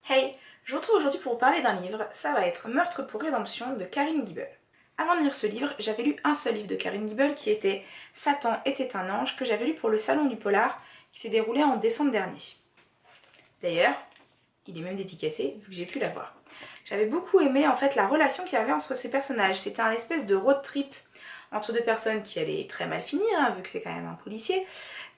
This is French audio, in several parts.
Hey, je vous retrouve aujourd'hui pour vous parler d'un livre, ça va être Meurtre pour rédemption de Karine Gibel. Avant de lire ce livre, j'avais lu un seul livre de Karine Gibel qui était Satan était un ange, que j'avais lu pour le Salon du Polar, qui s'est déroulé en décembre dernier. D'ailleurs, il est même dédicacé, vu que j'ai pu l'avoir. J'avais beaucoup aimé en fait la relation qu'il y avait entre ces personnages. C'était un espèce de road trip entre deux personnes qui allaient très mal finir, hein, vu que c'est quand même un policier.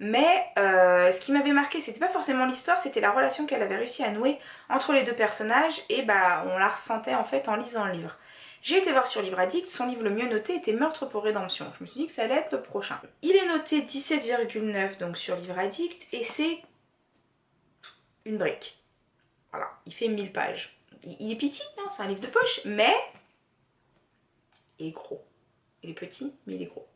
Mais ce qui m'avait marqué, c'était pas forcément l'histoire, c'était la relation qu'elle avait réussi à nouer entre les deux personnages, et bah on la ressentait en fait en lisant le livre. J'ai été voir sur Livre Addict, son livre le mieux noté était Meurtre pour rédemption. Je me suis dit que ça allait être le prochain. Il est noté 17,9 donc sur Livre Addict, et c'est une brique. Voilà, il fait 1000 pages. Il est petit, hein, c'est un livre de poche, mais il est gros. Il est petit, mais il est gros.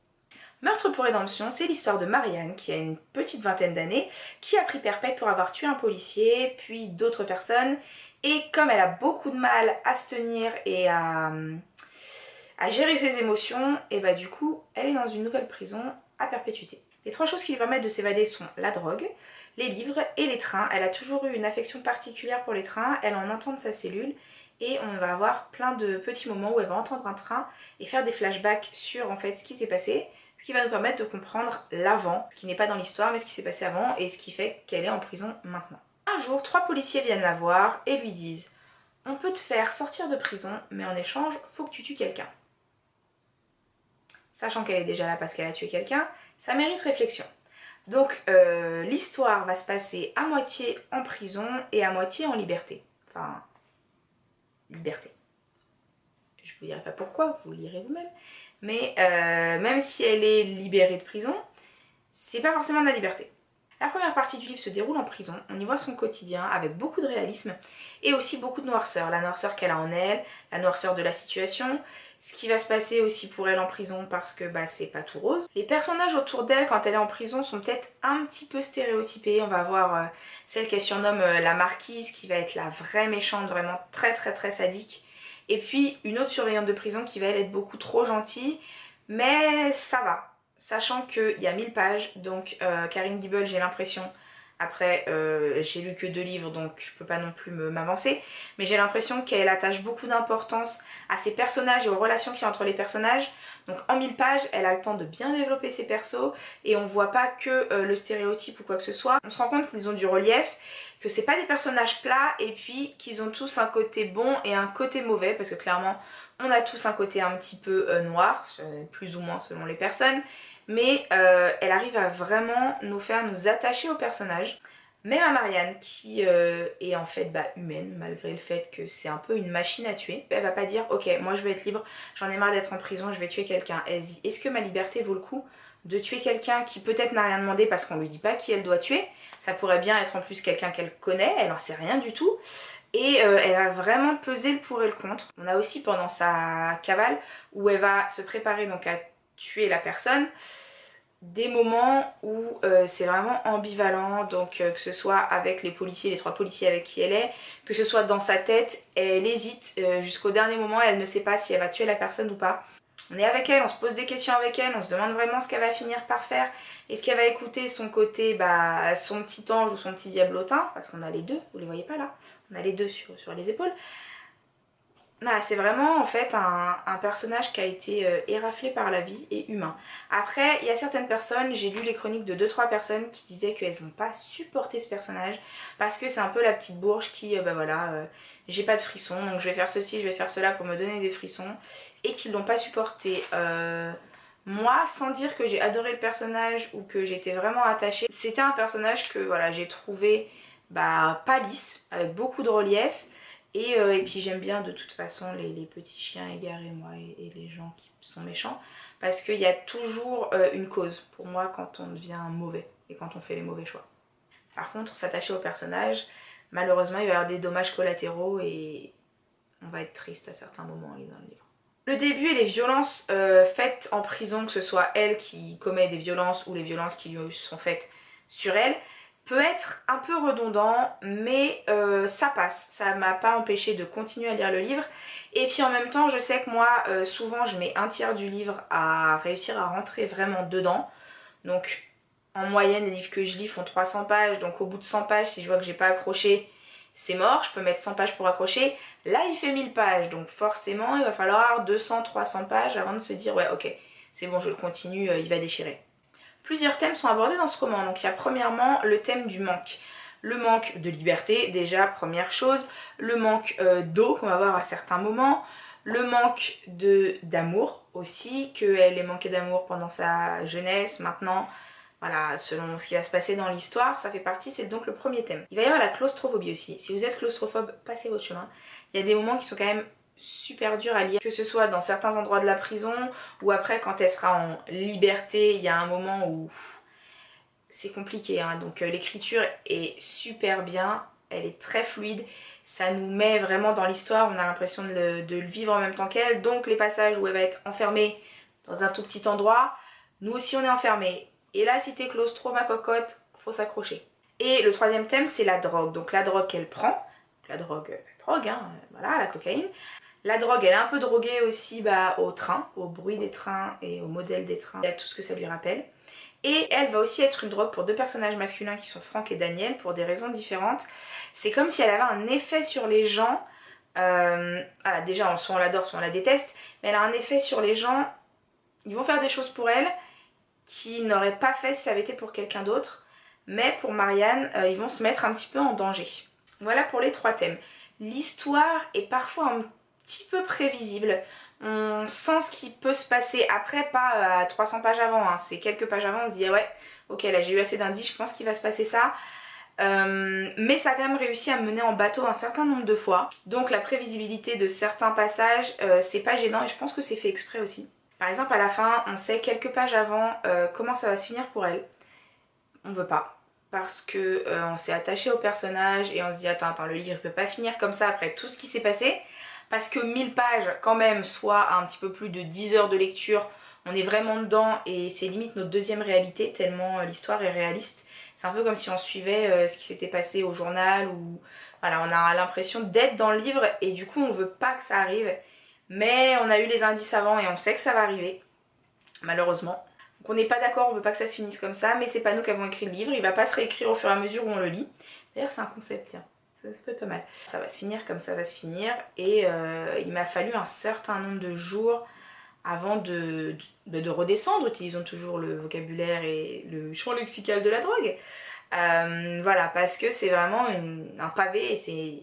Meurtre pour rédemption, c'est l'histoire de Marianne, qui a une petite vingtaine d'années, qui a pris perpète pour avoir tué un policier, puis d'autres personnes, et comme elle a beaucoup de mal à se tenir et à gérer ses émotions, et bah du coup, elle est dans une nouvelle prison à perpétuité. Les trois choses qui lui permettent de s'évader sont la drogue, les livres et les trains. Elle a toujours eu une affection particulière pour les trains, elle en entend de sa cellule, et on va avoir plein de petits moments où elle va entendre un train et faire des flashbacks sur en fait ce qui s'est passé, ce qui va nous permettre de comprendre l'avant, ce qui n'est pas dans l'histoire mais ce qui s'est passé avant et ce qui fait qu'elle est en prison maintenant. Un jour, trois policiers viennent la voir et lui disent « On peut te faire sortir de prison, mais en échange, faut que tu tues quelqu'un. » Sachant qu'elle est déjà là parce qu'elle a tué quelqu'un, ça mérite réflexion. Donc l'histoire va se passer à moitié en prison et à moitié en liberté. Enfin, liberté. Je vous dirai pas pourquoi, vous lirez vous-même. Mais même si elle est libérée de prison, c'est pas forcément de la liberté. La première partie du livre se déroule en prison, on y voit son quotidien avec beaucoup de réalisme et aussi beaucoup de noirceur. La noirceur qu'elle a en elle, la noirceur de la situation, ce qui va se passer aussi pour elle en prison parce que bah, c'est pas tout rose. Les personnages autour d'elle quand elle est en prison sont peut-être un petit peu stéréotypés. On va voir celle qu'elle surnomme la marquise qui va être la vraie méchante, vraiment très très très sadique. Et puis une autre surveillante de prison qui va elle être beaucoup trop gentille, mais ça va. Sachant qu'il y a 1000 pages, donc Karine Gibel, j'ai l'impression, après j'ai lu que 2 livres donc je peux pas non plus m'avancer, mais j'ai l'impression qu'elle attache beaucoup d'importance à ses personnages et aux relations qu'il y a entre les personnages. Donc en 1000 pages, elle a le temps de bien développer ses persos et on voit pas que le stéréotype ou quoi que ce soit. On se rend compte qu'ils ont du relief, que c'est pas des personnages plats et puis qu'ils ont tous un côté bon et un côté mauvais parce que clairement on a tous un côté un petit peu noir, plus ou moins selon les personnes. Mais elle arrive à vraiment nous faire nous attacher au personnage. Même à Marianne, qui est en fait humaine, malgré le fait que c'est un peu une machine à tuer. Elle va pas dire, ok, moi je veux être libre, j'en ai marre d'être en prison, je vais tuer quelqu'un. Elle se dit, est-ce que ma liberté vaut le coup de tuer quelqu'un qui peut-être n'a rien demandé parce qu'on lui dit pas qui elle doit tuer. Ça pourrait bien être en plus quelqu'un qu'elle connaît, elle en sait rien du tout. Et elle a vraiment pesé le pour et le contre. On a aussi pendant sa cavale, où elle va se préparer donc à tuer la personne, des moments où c'est vraiment ambivalent, donc que ce soit avec les policiers, les 3 policiers avec qui elle est, que ce soit dans sa tête, elle hésite jusqu'au dernier moment, elle ne sait pas si elle va tuer la personne ou pas. On est avec elle, on se pose des questions avec elle, on se demande vraiment ce qu'elle va finir par faire. Est-ce qu'elle va écouter son côté, son petit ange ou son petit diablotin, parce qu'on a les deux, vous les voyez pas là, on a les deux sur les épaules. C'est vraiment en fait un personnage qui a été éraflé par la vie et humain. Après, il y a certaines personnes, j'ai lu les chroniques de 2-3 personnes qui disaient qu'elles n'ont pas supporté ce personnage parce que c'est un peu la petite bourge qui, j'ai pas de frissons, donc je vais faire ceci, je vais faire cela pour me donner des frissons, et qui l'ont pas supporté. Moi, sans dire que j'ai adoré le personnage ou que j'étais vraiment attachée, c'était un personnage que voilà, j'ai trouvé pas lisse, avec beaucoup de relief. Et puis j'aime bien de toute façon les petits chiens égarés, moi, et les gens qui sont méchants, parce qu'il y a toujours une cause pour moi quand on devient mauvais et quand on fait les mauvais choix. Par contre, s'attacher au personnage, malheureusement il va y avoir des dommages collatéraux et on va être triste à certains moments en lisant le livre. Le début et les violences faites en prison, que ce soit elle qui commet des violences ou les violences qui lui sont faites sur elle, peut être un peu redondant, mais ça passe. Ça m'a pas empêché de continuer à lire le livre. Et puis en même temps, je sais que moi, souvent, je mets un tiers du livre à réussir à rentrer vraiment dedans. Donc en moyenne, les livres que je lis font 300 pages, donc au bout de 100 pages, si je vois que j'ai pas accroché, c'est mort, je peux mettre 100 pages pour accrocher. Là, il fait 1000 pages, donc forcément, il va falloir 200-300 pages avant de se dire, ouais, ok, c'est bon, je le continue, il va déchirer. Plusieurs thèmes sont abordés dans ce roman. Donc il y a premièrement le thème du manque. Le manque de liberté, déjà, première chose. Le manque d'eau qu'on va avoir à certains moments. Le manque d'amour aussi, qu'elle ait manqué d'amour pendant sa jeunesse, maintenant. Voilà, selon ce qui va se passer dans l'histoire, ça fait partie, c'est donc le premier thème. Il va y avoir la claustrophobie aussi. Si vous êtes claustrophobe, passez votre chemin. Il y a des moments qui sont quand même super durs à lire, que ce soit dans certains endroits de la prison, ou après quand elle sera en liberté, il y a un moment où c'est compliqué, hein. Donc l'écriture est super bien, elle est très fluide, ça nous met vraiment dans l'histoire, on a l'impression de le vivre en même temps qu'elle, donc les passages où elle va être enfermée dans un tout petit endroit, nous aussi on est enfermés. Et là, si t'es claustro, ma cocotte, faut s'accrocher. Et le troisième thème, c'est la drogue. Donc la drogue qu'elle prend, la drogue, hein, voilà, la cocaïne. La drogue, elle est un peu droguée aussi au train, au bruit des trains et au modèle des trains, et à tout ce que ça lui rappelle. Et elle va aussi être une drogue pour deux personnages masculins qui sont Franck et Daniel, pour des raisons différentes. C'est comme si elle avait un effet sur les gens. Voilà, déjà, soit on l'adore, soit on la déteste, mais elle a un effet sur les gens. Ils vont faire des choses pour elle qui n'auraient pas fait si ça avait été pour quelqu'un d'autre. Mais pour Marianne, ils vont se mettre un petit peu en danger. Voilà pour les trois thèmes. L'histoire est parfois un petit peu prévisible. On sent ce qui peut se passer. Après, pas à 300 pages avant, hein. C'est quelques pages avant, on se dit ah ouais, ok, là j'ai eu assez d'indices, je pense qu'il va se passer ça. Mais ça a quand même réussi à me mener en bateau un certain nombre de fois. Donc la prévisibilité de certains passages, c'est pas gênant et je pense que c'est fait exprès aussi. Par exemple, à la fin, on sait quelques pages avant comment ça va se finir pour elle. On veut pas. Parce que on s'est attaché au personnage et on se dit attends, le livre peut pas finir comme ça après tout ce qui s'est passé. Parce que 1000 pages quand même, soit un petit peu plus de 10 heures de lecture, on est vraiment dedans et c'est limite notre deuxième réalité tellement l'histoire est réaliste. C'est un peu comme si on suivait ce qui s'était passé au journal ou voilà, on a l'impression d'être dans le livre et du coup on veut pas que ça arrive. Mais on a eu les indices avant et on sait que ça va arriver, malheureusement. Donc on n'est pas d'accord, on veut pas que ça se finisse comme ça, mais c'est pas nous qui avons écrit le livre, il va pas se réécrire au fur et à mesure où on le lit. D'ailleurs c'est un concept, tiens, ça peut être pas mal. Ça va se finir comme ça va se finir, et il m'a fallu un certain nombre de jours avant de redescendre, utilisons toujours le vocabulaire et le champ lexical de la drogue. Voilà, parce que c'est vraiment un pavé, et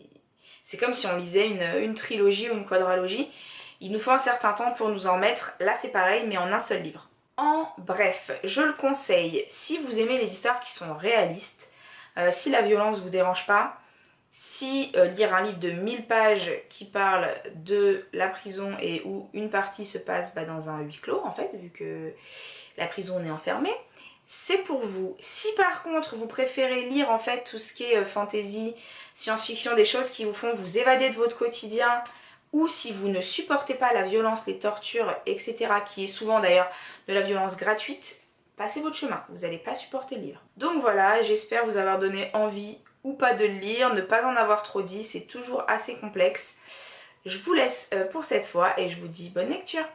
c'est comme si on lisait une trilogie ou une quadralogie. Il nous faut un certain temps pour nous en mettre, là c'est pareil, mais en un seul livre. En bref, je le conseille si vous aimez les histoires qui sont réalistes, si la violence vous dérange pas, si lire un livre de 1000 pages qui parle de la prison et où une partie se passe dans un huis clos en fait, vu que la prison on est enfermé, c'est pour vous. Si par contre vous préférez lire en fait tout ce qui est fantasy, science-fiction, des choses qui vous font vous évader de votre quotidien, ou si vous ne supportez pas la violence, les tortures, etc., qui est souvent d'ailleurs de la violence gratuite, passez votre chemin, vous n'allez pas supporter le livre. Donc voilà, j'espère vous avoir donné envie ou pas de le lire, ne pas en avoir trop dit, c'est toujours assez complexe. Je vous laisse pour cette fois et je vous dis bonne lecture.